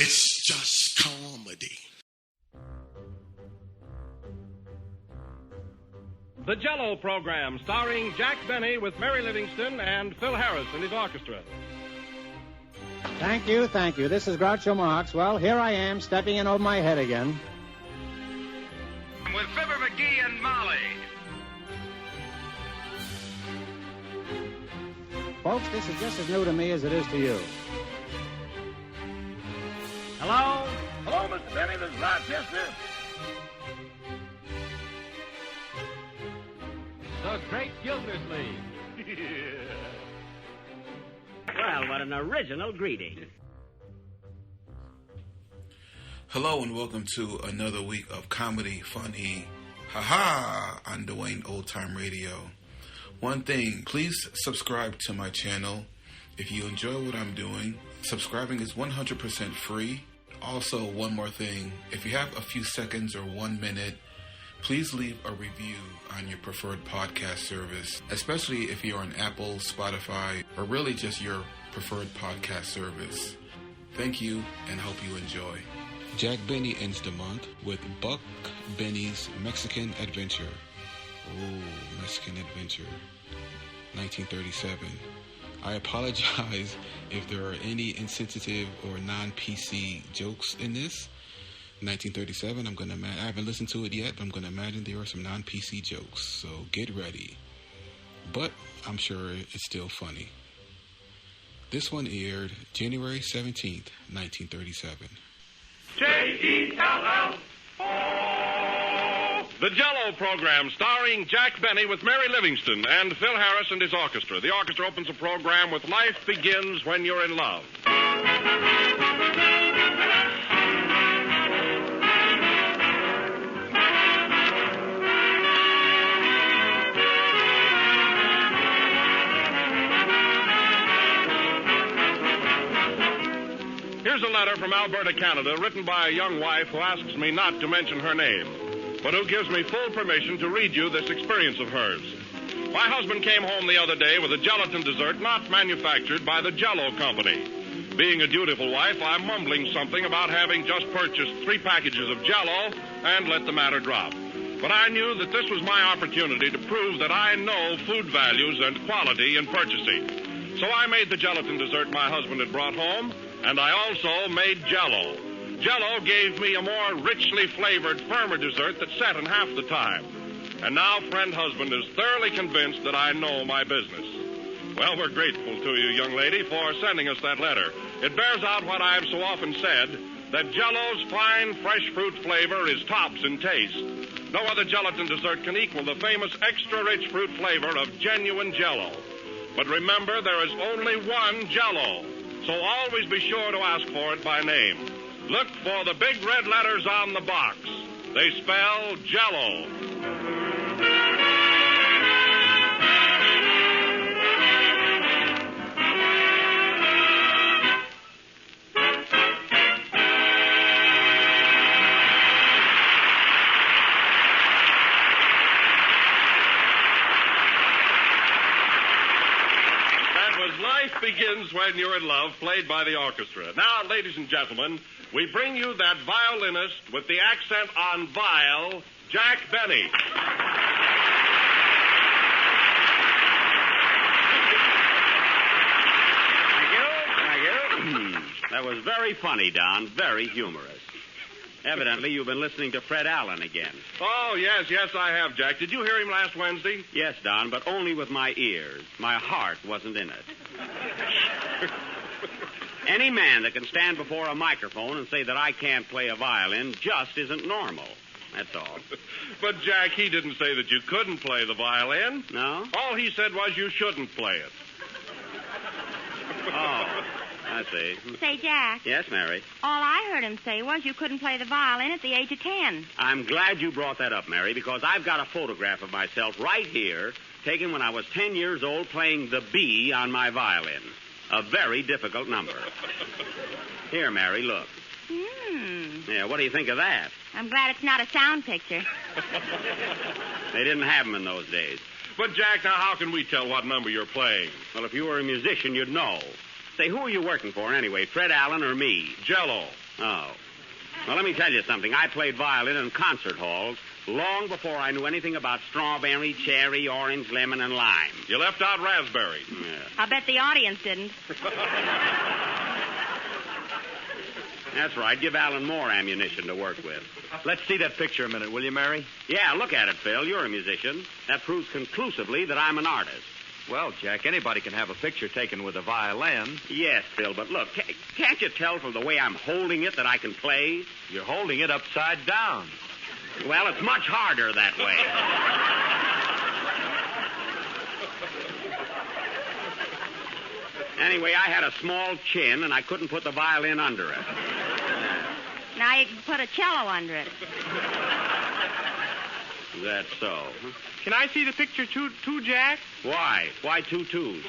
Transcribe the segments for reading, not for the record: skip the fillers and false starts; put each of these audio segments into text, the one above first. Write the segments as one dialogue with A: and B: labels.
A: It's just comedy.
B: The Jell-O program, starring Jack Benny with Mary Livingston and Phil Harris and his orchestra.
C: Thank you. This is Groucho Marx. Well, here I am, stepping in over my head again.
D: With Fibber McGee and Molly.
C: Folks, this is just as new to me as it is to you.
E: Hello?
D: Hello, Mr. Benny. This is Rochester.
B: The Great Gildersleeve.
E: Well, what an original greeting.
F: Hello and welcome to another week of comedy, funny, haha, on Dwayne Old Time Radio. One thing, please subscribe to my channel. If you enjoy what I'm doing, subscribing is 100% free. Also, one more thing, if you have a few seconds or 1 minute, please leave a review on your preferred podcast service, especially if you're on Apple, Spotify, or really just your preferred podcast service. Thank you and hope you enjoy. Jack Benny ends the month with Buck Benny's Mexican Adventure. Oh, Mexican Adventure. 1937. I apologize if there are any insensitive or non-PC jokes in this. 1937, I haven't listened to it yet, but I'm going to imagine there are some non-PC jokes, so get ready. But I'm sure it's still funny. This one aired January 17th, 1937.
D: Jell-O.
B: The Jell-O program, starring Jack Benny with Mary Livingston and Phil Harris and his orchestra. The orchestra opens the program with Life Begins When You're in Love. Here's a letter from Alberta, Canada, written by a young wife who asks me not to mention her name, but who gives me full permission to read you this experience of hers. My husband came home the other day with a gelatin dessert not manufactured by the Jell-O company. Being a dutiful wife, I'm mumbling something about having just purchased 3 packages of Jell-O and let the matter drop. But I knew that this was my opportunity to prove that I know food values and quality in purchasing. So I made the gelatin dessert my husband had brought home, and I also made Jell-O. Jell-O gave me a more richly flavored, firmer dessert that set in half the time. And now friend husband is thoroughly convinced that I know my business. Well, we're grateful to you, young lady, for sending us that letter. It bears out what I've so often said, that Jell-O's fine, fresh fruit flavor is tops in taste. No other gelatin dessert can equal the famous extra-rich fruit flavor of genuine Jell-O. But remember, there is only one Jell-O. So always be sure to ask for it by name. Look for the big red letters on the box. They spell Jell-O. Life Begins When You're in Love, played by the orchestra. Now, ladies and gentlemen, we bring you that violinist with the accent on viol, Jack Benny.
E: Thank you. That was very funny, Don. Very humorous. Evidently, you've been listening to Fred Allen again.
B: Oh, yes, I have, Jack. Did you hear him last Wednesday?
E: Yes, Don, but only with my ears. My heart wasn't in it. Any man that can stand before a microphone and say that I can't play a violin just isn't normal. That's all.
B: But, Jack, he didn't say that you couldn't play the violin.
E: No?
B: All he said was you shouldn't play it.
E: Oh, I see.
G: Say, Jack.
E: Yes, Mary?
G: All I heard him say was you couldn't play the violin at the age of 10.
E: I'm glad you brought that up, Mary, because I've got a photograph of myself right here, taken when I was 10 years old, playing the B on my violin. A very difficult number. Here, Mary, look. Yeah, what do you think of that?
G: I'm glad it's not a sound picture.
E: They didn't have them in those days.
B: But, Jack, now how can we tell what number you're playing?
E: Well, if you were a musician, you'd know. Say, who are you working for anyway, Fred Allen or me?
B: Jell-O.
E: Oh. Well, let me tell you something. I played violin in concert halls long before I knew anything about strawberry, cherry, orange, lemon, and lime.
B: You left out raspberry.
E: Yeah.
G: I bet the audience didn't.
E: That's right. Give Alan more ammunition to work with.
H: Let's see that picture a minute, will you, Mary?
E: Yeah, look at it, Phil. You're a musician. That proves conclusively that I'm an artist.
H: Well, Jack, anybody can have a picture taken with a violin.
E: Yes, Phil, but look, can't you tell from the way I'm holding it that I can play?
H: You're holding it upside down.
E: Well, it's much harder that way. Anyway, I had a small chin, and I couldn't put the violin under it.
G: Now you can put a cello under it.
E: That's so.
I: Can I see the picture too, Jack?
E: Why? Why two twos?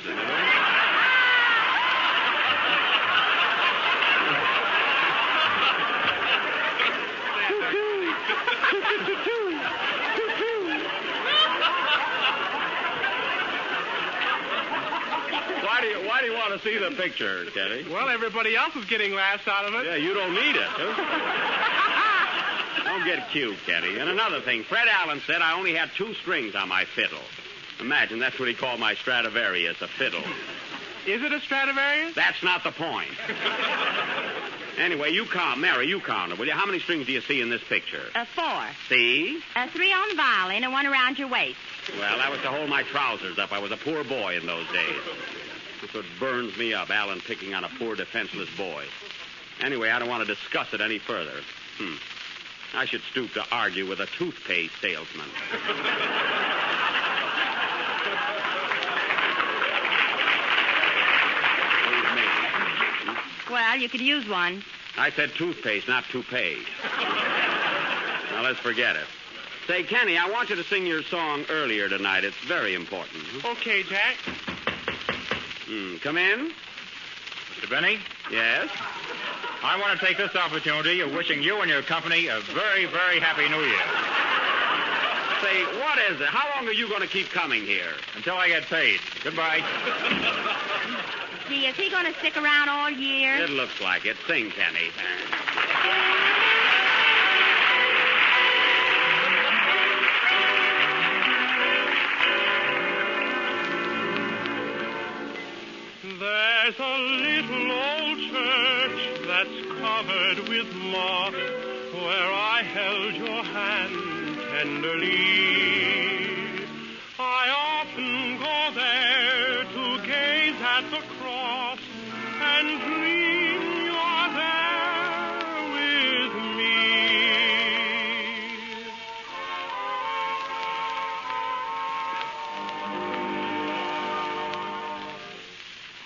E: Why do you want to see the picture, Kenny?
I: Well, everybody else is getting laughs out of it.
E: Yeah, you don't need it. Don't get cute, Kenny. And another thing, Fred Allen said I only had 2 strings on my fiddle. Imagine, that's what he called my Stradivarius, a fiddle.
I: Is it a Stradivarius?
E: That's not the point. Anyway, you count. Mary, you count it, will you? How many strings do you see in this picture?
G: 4.
E: See?
G: 3 on the violin and 1 around your waist.
E: Well, that was to hold my trousers up. I was a poor boy in those days. That's what burns me up, Alan picking on a poor, defenseless boy. Anyway, I don't want to discuss it any further. I should stoop to argue with a toothpaste salesman.
G: Well, you could use one.
E: I said toothpaste, not toupee. Now, let's forget it. Say, Kenny, I want you to sing your song earlier tonight. It's very important.
I: Okay, Jack.
E: Come in.
J: Mr. Benny?
E: Yes?
J: I want to take this opportunity of wishing you and your company a very, very happy New Year.
E: Say, what is it? How long are you going to keep coming here?
J: Until I get paid. Goodbye.
G: Gee, is he going to stick around all year?
E: It looks like it. Sing, Kenny.
I: There's a little old church that's covered with moss where I held your hand tenderly. I often go there to gaze at the cross and dream you're there with me.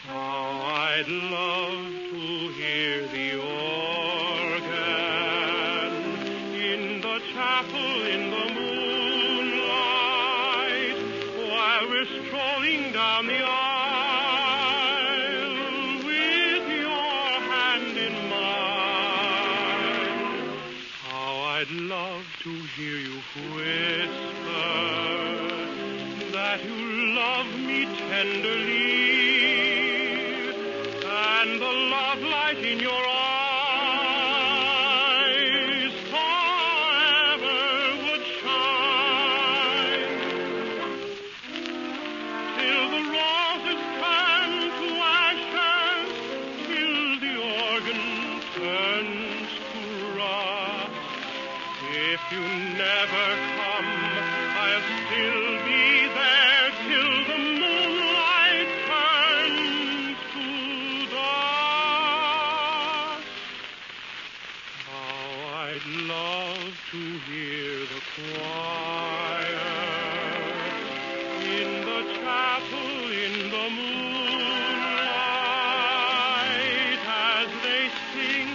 I: How I'd love to hear the organ in the chapel in the moonlight while we're strolling down the aisle with your hand in mine. How I'd love to hear you whisper that you love me tenderly. And the love light in your eyes forever would shine till the roses turn to ashes, till the organ turns to rust. If you never come, I'll still be there till the moonlight turns to dust. How I'd love to hear the choir in the chapel in the moonlight as they sing,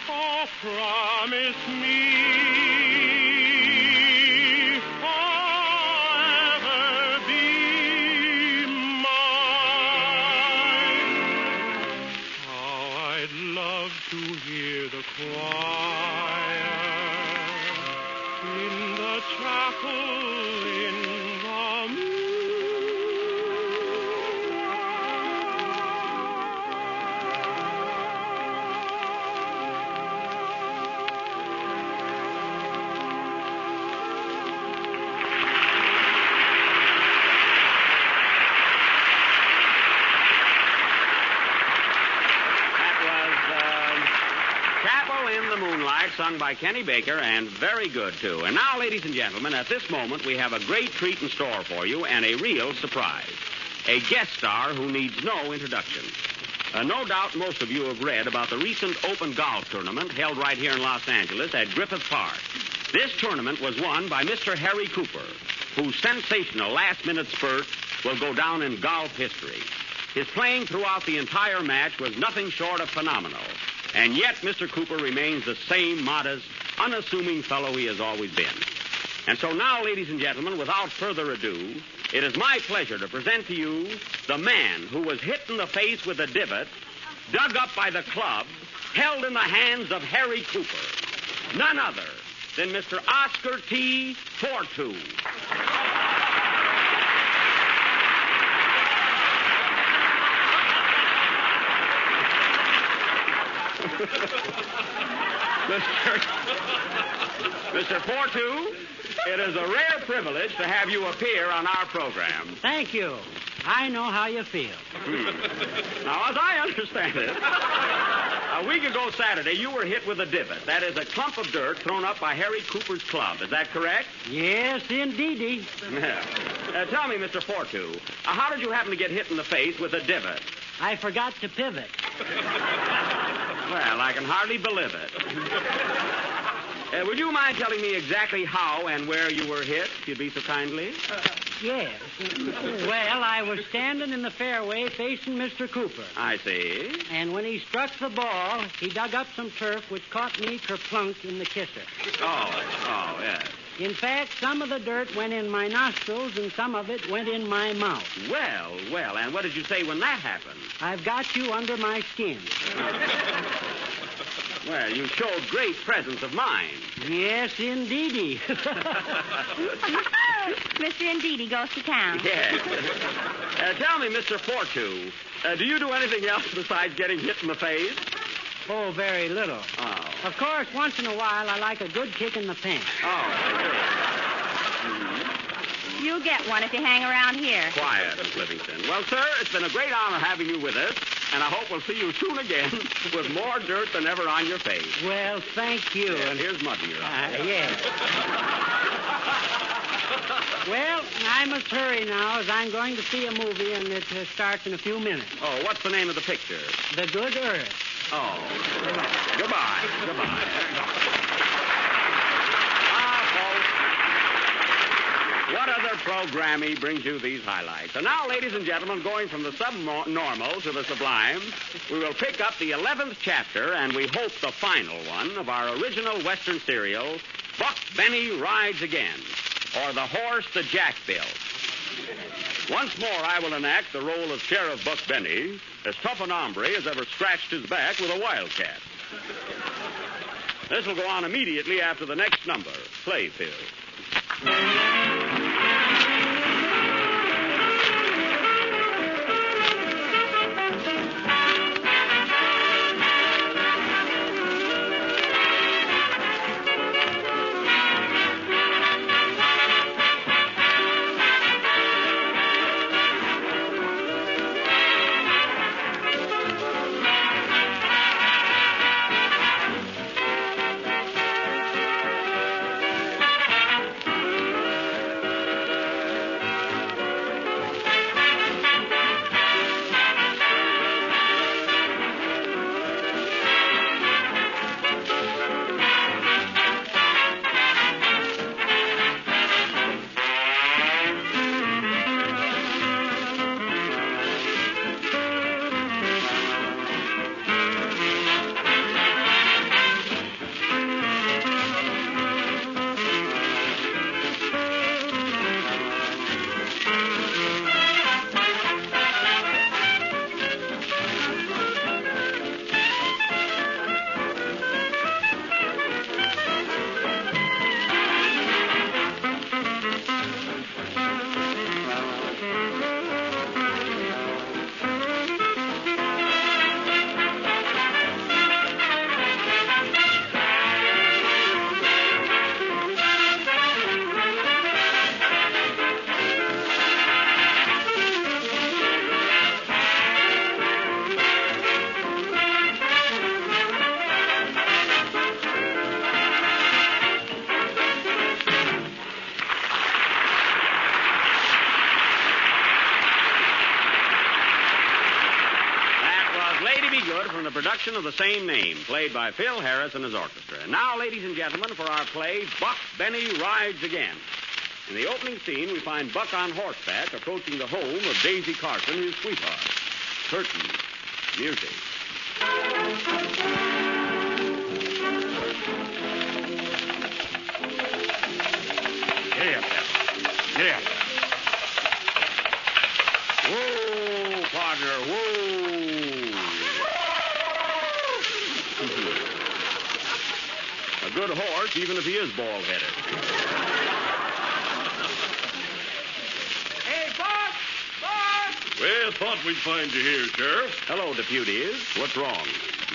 I: "Oh, promise me forever be mine." How I'd love to hear the choir in the chapel in the moonlight.
E: Like, sung by Kenny Baker, and very good, too. And now, ladies and gentlemen, at this moment, we have a great treat in store for you and a real surprise. A guest star who needs no introduction. No doubt most of you have read about the recent open golf tournament held right here in Los Angeles at Griffith Park. This tournament was won by Mr. Harry Cooper, whose sensational last-minute spurt will go down in golf history. His playing throughout the entire match was nothing short of phenomenal. And yet, Mr. Cooper remains the same modest, unassuming fellow he has always been. And so now, ladies and gentlemen, without further ado, it is my pleasure to present to you the man who was hit in the face with a divot, dug up by the club, held in the hands of Harry Cooper. None other than Mr. Oscar T. Fortu. Mr. Fortu, it is a rare privilege to have you appear on our program.
K: Thank you. I know how you feel.
E: Now, as I understand it, a week ago Saturday, you were hit with a divot. That is a clump of dirt thrown up by Harry Cooper's club. Is that correct?
K: Yes, indeedy.
E: Tell me, Mr. Fortu, how did you happen to get hit in the face with a divot?
K: I forgot to pivot.
E: Well, I can hardly believe it. Would you mind telling me exactly how and where you were hit, if you'd be so kindly?
K: Yes. Well, I was standing in the fairway facing Mr. Cooper.
E: I see.
K: And when he struck the ball, he dug up some turf which caught me kerplunk in the kisser.
E: Oh, yes.
K: In fact, some of the dirt went in my nostrils and some of it went in my mouth.
E: Well, and what did you say when that happened?
K: I've got you under my skin.
E: Well, you showed great presence of mind.
K: Yes, indeedy.
G: Mr. Indeedy goes to town.
E: Yes. Tell me, Mr. Fortu, do you do anything else besides getting hit in the face?
K: Oh, very little.
E: Oh.
K: Of course, once in a while, I like a good kick in the pants.
G: You'll get one if you hang around here.
E: Quiet, Miss Livingston. Well, sir, it's been a great honor having you with us, and I hope we'll see you soon again with more dirt than ever on your face.
K: Well, thank you.
E: And here's Muddy.
K: Yes. Well, I must hurry now, as I'm going to see a movie, and it starts in a few minutes.
E: Oh, what's the name of the picture?
K: The Good Earth.
E: Oh. Goodbye. What other programming brings you these highlights? And now, ladies and gentlemen, going from the subnormal to the sublime, we will pick up the 11th chapter, and we hope the final one, of our original Western serial, Buck Benny Rides Again, or The Horse that Jack Built. Once more, I will enact the role of Sheriff Buck Benny, as tough an hombre as ever scratched his back with a wildcat. This will go on immediately after the next number, Playfield. production of the same name, played by Phil Harris and his orchestra. And now, ladies and gentlemen, for our play, Buck Benny Rides Again. In the opening scene, we find Buck on horseback approaching the home of Daisy Carson, his sweetheart. Curtain. Music.
J: Giddy up, Pep. Giddy up.
E: Whoa, partner, whoa. A good horse, even if he is bald-headed.
I: Hey, Buck! Buck!
B: Well, thought we'd find you here, Sheriff.
E: Hello, deputies. What's wrong?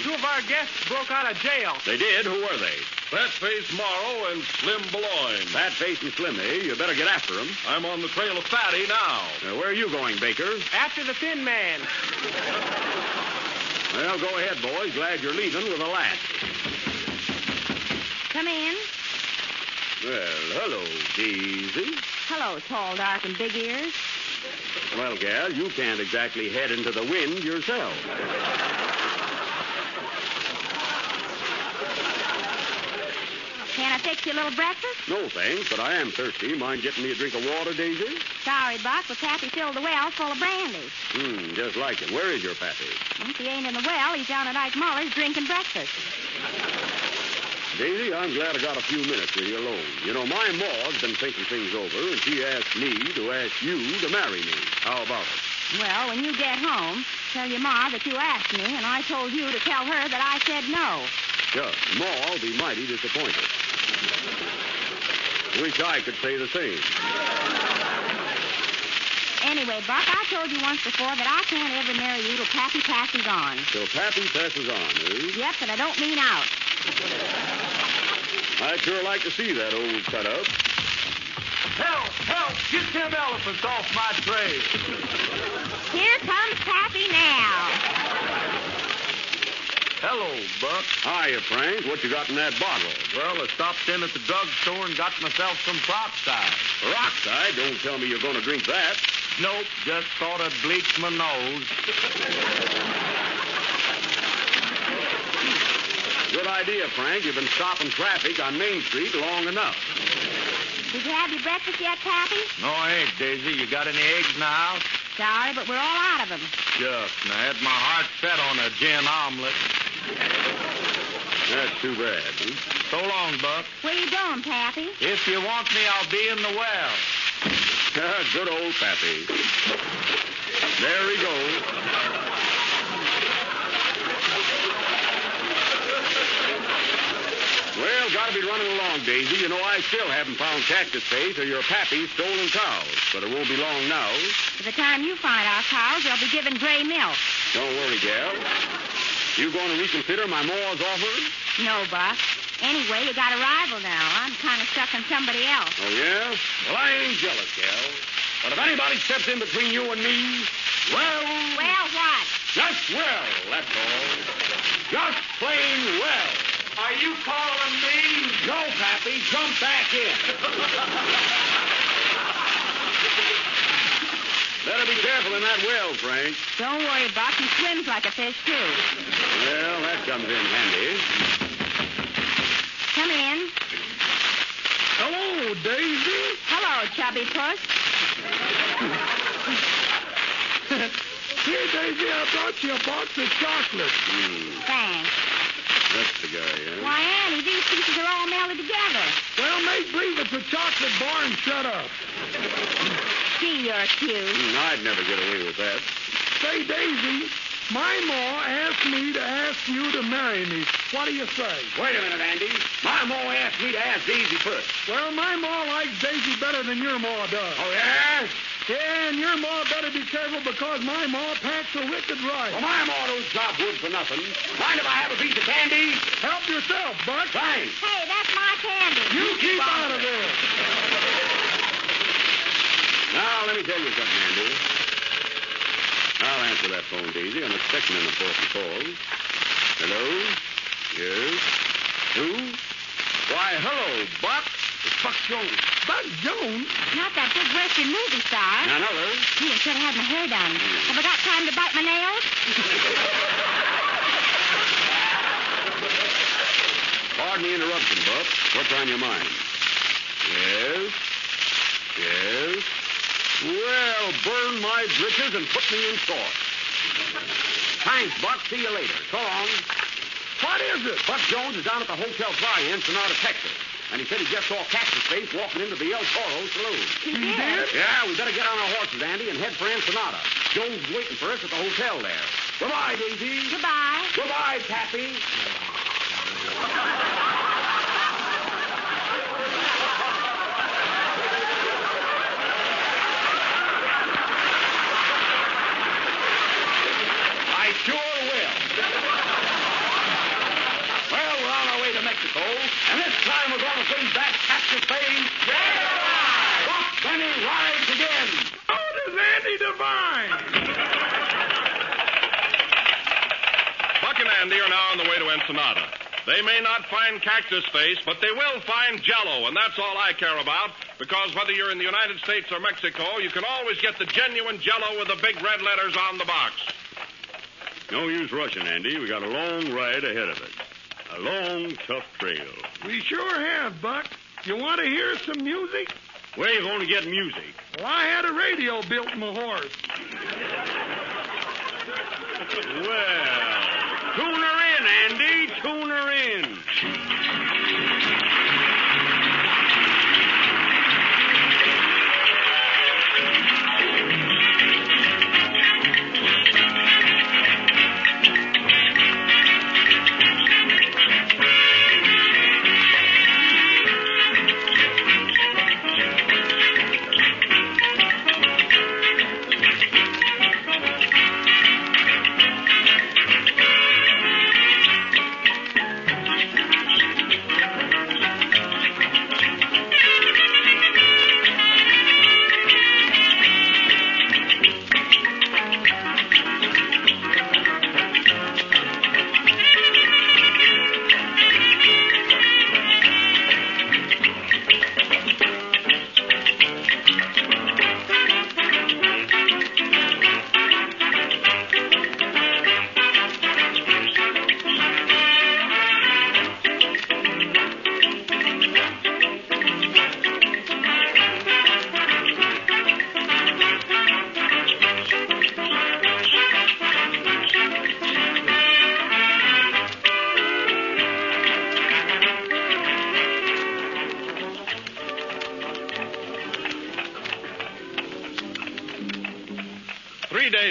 I: Two of our guests broke out of jail.
E: They did? Who were they?
B: Fat-Face Morrow and Slim Baloyne.
E: Fatface and Slim, eh? You better get after them.
B: I'm on the trail of Fatty now.
E: Where are you going, Baker?
I: After the Thin Man.
E: Well, go ahead, boys. Glad you're leaving with a laugh.
G: Come in.
E: Well, hello, Daisy.
G: Hello, tall, dark, and big ears.
E: Well, gal, you can't exactly head into the wind yourself.
G: Can I fix you a little breakfast?
E: No, thanks, but I am thirsty. Mind getting me a drink of water, Daisy?
G: Sorry, Buck, but Pappy filled the well full of brandy.
E: Just like it. Where is your Pappy?
G: If he ain't in the well, he's down at Ike Muller's drinking breakfast.
E: Daisy, I'm glad I got a few minutes with you alone. You know, my ma's been thinking things over, and she asked me to ask you to marry me. How about it?
G: Well, when you get home, tell your ma that you asked me, and I told you to tell her that I said no.
E: Sure. Ma'll be mighty disappointed. Wish I could say the same.
G: Anyway, Buck, I told you once before that I can't ever marry you till Pappy passes on.
E: Till Pappy passes on, eh?
G: Yep, but I don't mean out.
E: I'd sure like to see that old cut-up.
I: Help! Help! Get them elephants off my tray.
G: Here comes Pappy now.
H: Hello, Buck.
E: Hiya, Frank. What you got in that bottle?
H: Well, I stopped in at the drugstore and got myself some peroxide.
E: Peroxide? Don't tell me you're going to drink that.
H: Nope, just thought I'd bleach my nose.
E: Good idea, Frank. You've been stopping traffic on Main Street long enough.
G: Did you have your breakfast yet, Pappy?
H: No egg, Daisy. You got any eggs in the house?
G: Sorry, but we're all out of them.
H: Shucks, and I had my heart set on a gin omelet.
E: That's too bad, huh?
H: So long, Buck.
G: Where you going, Pappy?
H: If you want me, I'll be in the well.
E: Good old Pappy. There he goes. Well, gotta be running along, Daisy. You know, I still haven't found Cactus Face or your Pappy's stolen cows. But it won't be long now.
G: By the time you find our cows, they'll be giving gray milk.
E: Don't worry, gal. You going to reconsider my ma's offer?
G: No, Buck. Anyway, you got a rival now. I'm kind of stuck on somebody else.
E: Oh, yeah? Well, I ain't jealous, gal. But if anybody steps in between you and me, well...
G: Well, what?
E: Just well, that's all. Just plain well.
I: Are you calling me?
E: No, Pappy. Jump back in. Better be careful in that well, Frank.
G: Don't worry, Buck. He swims like a fish, too.
E: Well, that comes in handy.
G: Come in.
I: Hello, Daisy.
G: Hello, chubby puss.
I: Here, Daisy, I brought you a box of chocolates.
G: Thanks.
E: That's the guy, yeah?
G: Why, Annie, these pieces are all melded together.
I: Well, make believe it's a chocolate bar and shut up.
G: Gee, you're cute.
E: I'd never get away with that.
I: Say, Daisy, my ma asked me to ask you to marry me. What do you say?
E: Wait a minute, Andy. My ma asked me to ask Daisy first.
I: Well, my ma likes Daisy better than your ma does.
E: Oh, yeah?
I: Yeah, and your ma better be careful because my ma packs a wicked right.
E: Well, my ma don't chop wood for nothing. Mind if I have a piece of candy?
I: Help yourself, Buck.
E: Thanks.
G: Hey, that's my candy.
I: You keep out of there.
E: Now, let me tell you something, Andy. I'll answer that phone, Daisy. I'm expecting an important call. Hello? Yes? Who? Why, hello, Buck. It's Buck Jones.
I: Buck Jones?
G: Not that big Western movie star.
E: Another?
G: Gee, I should have had my hair done. Have I got time to bite my nails?
E: Pardon the interruption, Buck. What's on your mind? Yes. Yes. Well, burn my britches and put me in short. Thanks, Buck. See you later. So long. What is it? Buck Jones is down at the Hotel Fly in Sonata, Texas. And he said he just saw Cactus Face walking into the El Toro saloon.
G: He did?
E: Yeah, we better get on our horses, Andy, and head for Ensenada. Jones is waiting for us at the hotel there. Goodbye, Daisy.
G: Goodbye.
E: Goodbye, Pappy. I sure will. Well, we're on our way to Mexico, and this time we're going to bring back Cactus Face. Buck Benny rides again.
I: Oh, does Andy Devine.
B: Buck and Andy are now on the way to Ensenada. They may not find Cactus Face, but they will find Jell-O, and that's all I care about, because whether you're in the United States or Mexico, you can always get the genuine Jell-O with the big red letters on the box.
E: No use rushing, Andy. We got a long ride ahead of us. A long, tough trail.
I: We sure have, Buck. You want to hear some music?
E: Where you going to get music?
I: Well, I had a radio built in my horse.
E: Well, tune her in, Andy. Tune her in.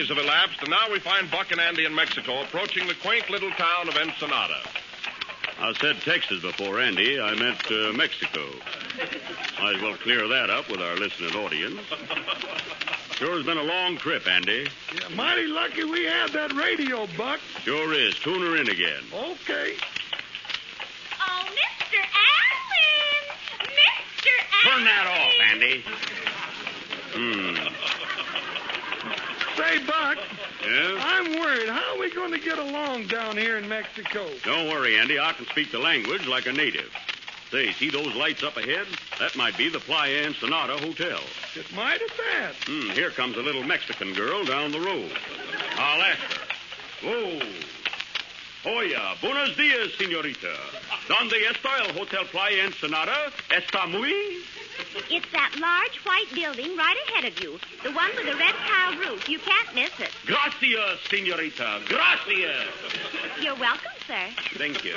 B: Have elapsed, and now we find Buck and Andy in Mexico approaching the quaint little town of Ensenada.
E: I said Texas before, Andy. I meant Mexico. Might as well clear that up with our listening audience. Sure has been a long trip, Andy.
I: Yeah, mighty lucky we had that radio, Buck.
E: Sure is. Tune her in again.
I: Okay.
G: Oh, Mr. Allen! Mr. Allen!
E: Turn that off, Andy.
I: Say, Buck.
E: Yeah?
I: I'm worried. How are we going to get along down here in Mexico?
E: Don't worry, Andy. I can speak the language like a native. Say, see those lights up ahead? That might be the Playa Ensenada Hotel.
I: It might at that.
E: Here comes a little Mexican girl down the road. I'll ask her. Oh. Oya, buenos dias, señorita. ¿Dónde está el Hotel Playa Ensenada? ¿Está muy?
G: It's that large white building right ahead of you. The one with the red tile roof. You can't miss it.
E: Gracias, señorita. Gracias.
G: You're welcome, sir.
E: Thank you.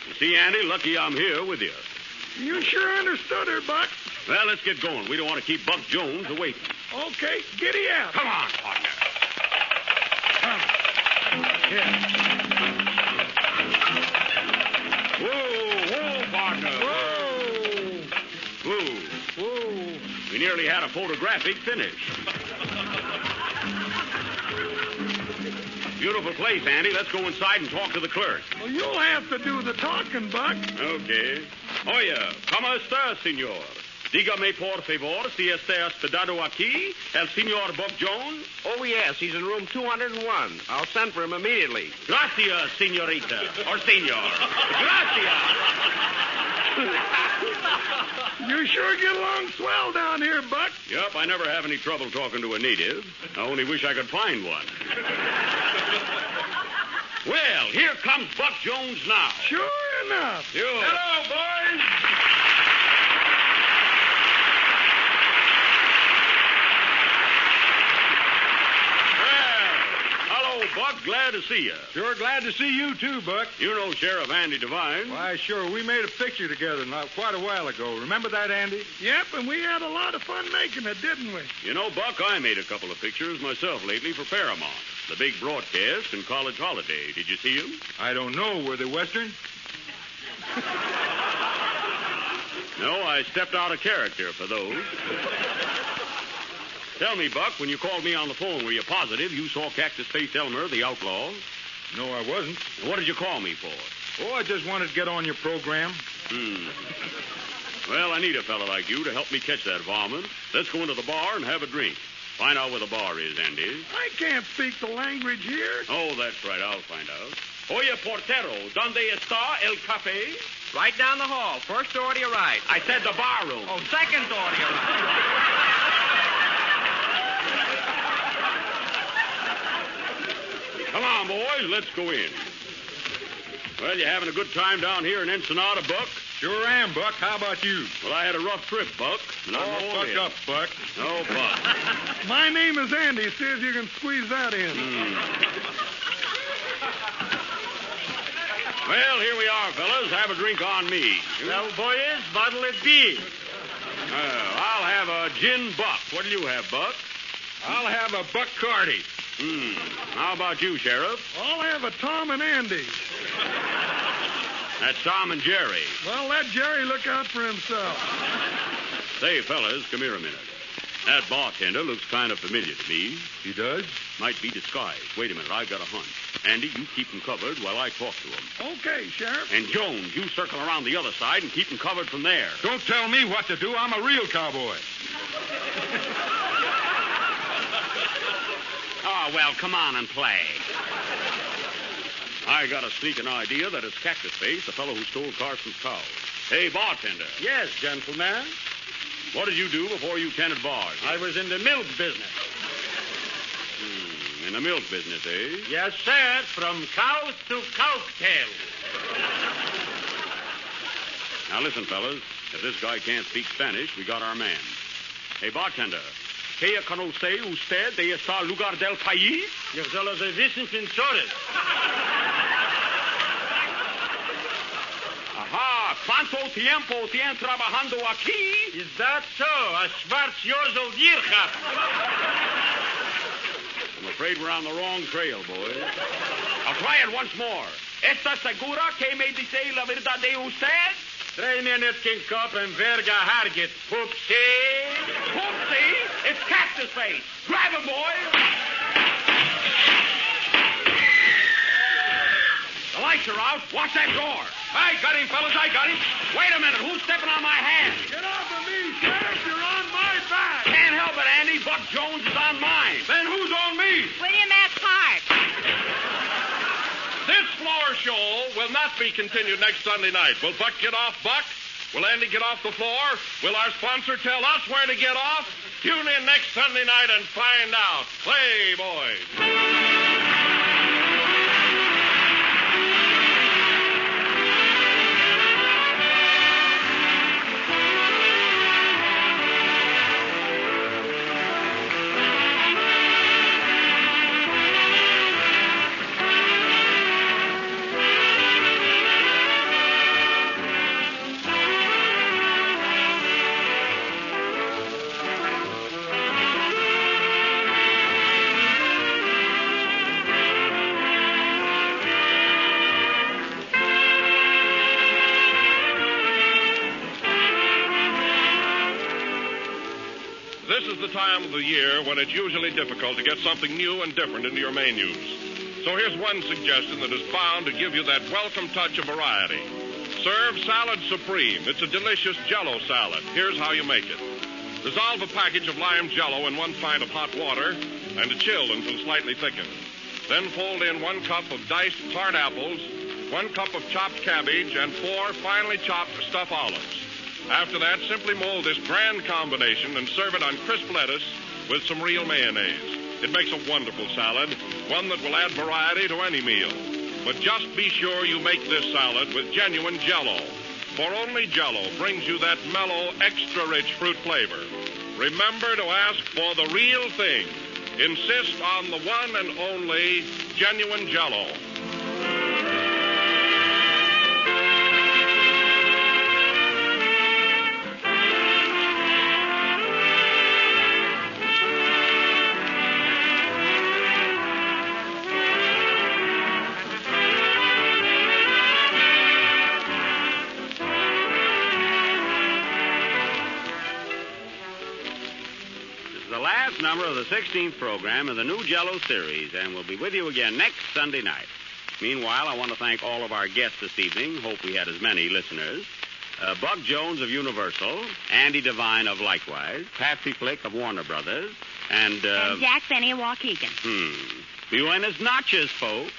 E: You see, Andy, lucky I'm here with you.
I: You sure understood her, Buck.
E: Well, let's get going. We don't want to keep Buck Jones waiting.
I: Okay, giddy up.
E: Come on, partner.
I: Come. Yeah.
E: Whoa, partner.
I: Whoa.
E: Whoa. We nearly had a photographic finish. Beautiful place, Andy. Let's go inside and talk to the clerk.
I: Well, you'll have to do the talking, Buck.
E: Okay. Oye, ¿cómo está, señor? Dígame, por favor, si está hospedado aquí el señor Buck Jones.
H: Oh, yes. He's in room 201. I'll send for him immediately.
E: Gracias, señorita. Or señor. Gracias.
I: You sure get along swell down here, Buck.
E: Yep, I never have any trouble talking to a native. I only wish I could find one. Well, Well, here comes Buck Jones now.
L: Sure enough.
E: Hello, boys. Buck, glad to see you.
M: Sure glad to see you, too, Buck.
E: You know Sheriff Andy Devine.
M: Why, sure. We made a picture together quite a while ago. Remember that, Andy?
L: Yep, and we had a lot of fun making it, didn't we?
E: You know, Buck, I made a couple of pictures myself lately for Paramount. The big broadcast and college holiday. Did you see them?
M: I don't know. Were they Western?
E: No, I stepped out of character for those. Tell me, Buck, when you called me on the phone, were you positive you saw Cactus Face Elmer, the outlaw?
M: No, I wasn't.
E: What did you call me for?
M: Oh, I just wanted to get on your program.
E: Well, I need a fella like you to help me catch that varmint. Let's go into the bar and have a drink. Find out where the bar is, Andy.
L: I can't speak the language here.
E: Oh, that's right. I'll find out. Oye, portero, ¿dónde está el café?
H: Right down the hall. First door to your right.
E: I said the bar room.
H: Oh, second door to your right.
E: Come on, boys. Let's go in. Well, you having a good time down here in Ensenada, Buck?
M: Sure am, Buck. How about you?
E: Well, I had a rough trip, Buck. And I'm all
M: fuck
E: in.
M: up, Buck.
E: Oh, Buck.
L: My name is Andy. See if you can squeeze that in.
E: Well, here we are, fellas. Have a drink on me.
J: Well, boys, what'll it be?
E: I'll have a gin Buck. What'll you have, Buck?
M: I'll have a Buck Carty.
E: How about you, Sheriff?
L: I'll have a Tom and Andy.
E: That's Tom and Jerry.
L: Well, let Jerry look out for himself.
E: Say, fellas, come here a minute. That bartender looks kind of familiar to me.
M: He does?
E: Might be disguised. Wait a minute, I've got a hunch. Andy, you keep him covered while I talk to him.
L: Okay, Sheriff.
E: And Jones, you circle around the other side and keep him covered from there.
M: Don't tell me what to do. I'm a real cowboy.
E: Oh, well, come on and play. I got a sneaking idea that it's Cactus Face, the fellow who stole Carson's cow. Hey, bartender.
J: Yes, gentlemen.
E: What did you do before you tended bars?
J: I was in the milk business.
E: In the milk business, eh?
J: Yes, sir. From cows to cocktails.
E: Now, listen, fellas. If this guy can't speak Spanish, we got our man. Hey, bartender. ¿Qué conoce usted de este lugar del país?
J: Yo solo de wissen sensores.
E: Ajá. ¿Cuánto tiempo tiene trabajando aquí?
J: Is that so? A Schwarz years old year,
E: I'm afraid we're on the wrong trail, boys. I'll try it once more. ¿Está segura que me dice la verdad de usted?
J: 3 minutes, King Cup, and verga harget. Poopsie.
E: Poopsie? It's Cactus Face. Grab him, boys. The lights are out. Watch that door. I got him, fellas. I got him. Wait a minute. Who's stepping on my hand?
L: Get off of me, Sheriff. You're on my back.
E: Can't help it, Andy. Buck Jones is on mine.
L: Then who's on me?
G: William F. Hart.
B: This floor show will not be continued next Sunday night. Will Buck get off, Buck? Will Andy get off the floor? Will our sponsor tell us where to get off? Tune in next Sunday night and find out. Play, boys. This is the time of the year when it's usually difficult to get something new and different into your menus. So here's one suggestion that is bound to give you that welcome touch of variety. Serve Salad Supreme. It's a delicious Jell-O salad. Here's how you make it. Dissolve a package of lime Jell-O in 1 pint of hot water and chill until slightly thickened. Then fold in 1 cup of diced tart apples, 1 cup of chopped cabbage, and 4 finely chopped stuffed olives. After that, simply mold this grand combination and serve it on crisp lettuce with some real mayonnaise. It makes a wonderful salad, one that will add variety to any meal. But just be sure you make this salad with genuine Jell-O. For only Jell-O brings you that mellow, extra-rich fruit flavor. Remember to ask for the real thing. Insist on the one and only genuine Jell-O.
E: Number of the 16th program of the new Jell-O series, and we'll be with you again next Sunday night. Meanwhile, I want to thank all of our guests this evening. Hope we had as many listeners. Buck Jones of Universal, Andy Devine of Likewise, Patsy Flick of Warner Brothers, and
G: Jack Benny of Waukegan.
E: Buenas noches, folks.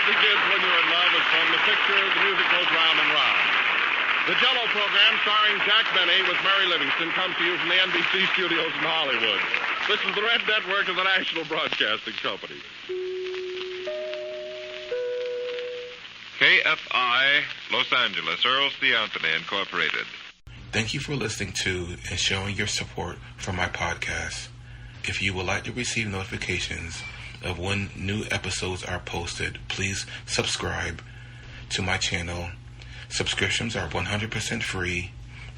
B: Begins when you're in love is from the picture The Music Goes Round and Round. The Jell-O program starring Jack Benny with Mary Livingston comes to you from the NBC studios in Hollywood. This is the Red Network of the National Broadcasting Company.
N: KFI, Los Angeles, Earl C. Anthony, Incorporated.
F: Thank you for listening to and showing your support for my podcast. If you would like to receive notifications of when new episodes are posted, please subscribe to my channel. Subscriptions are 100% free,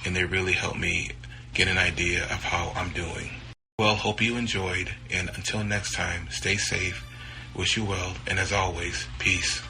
F: and they really help me get an idea of how I'm doing. Well, hope you enjoyed, and until next time, stay safe, wish you well, and as always, peace.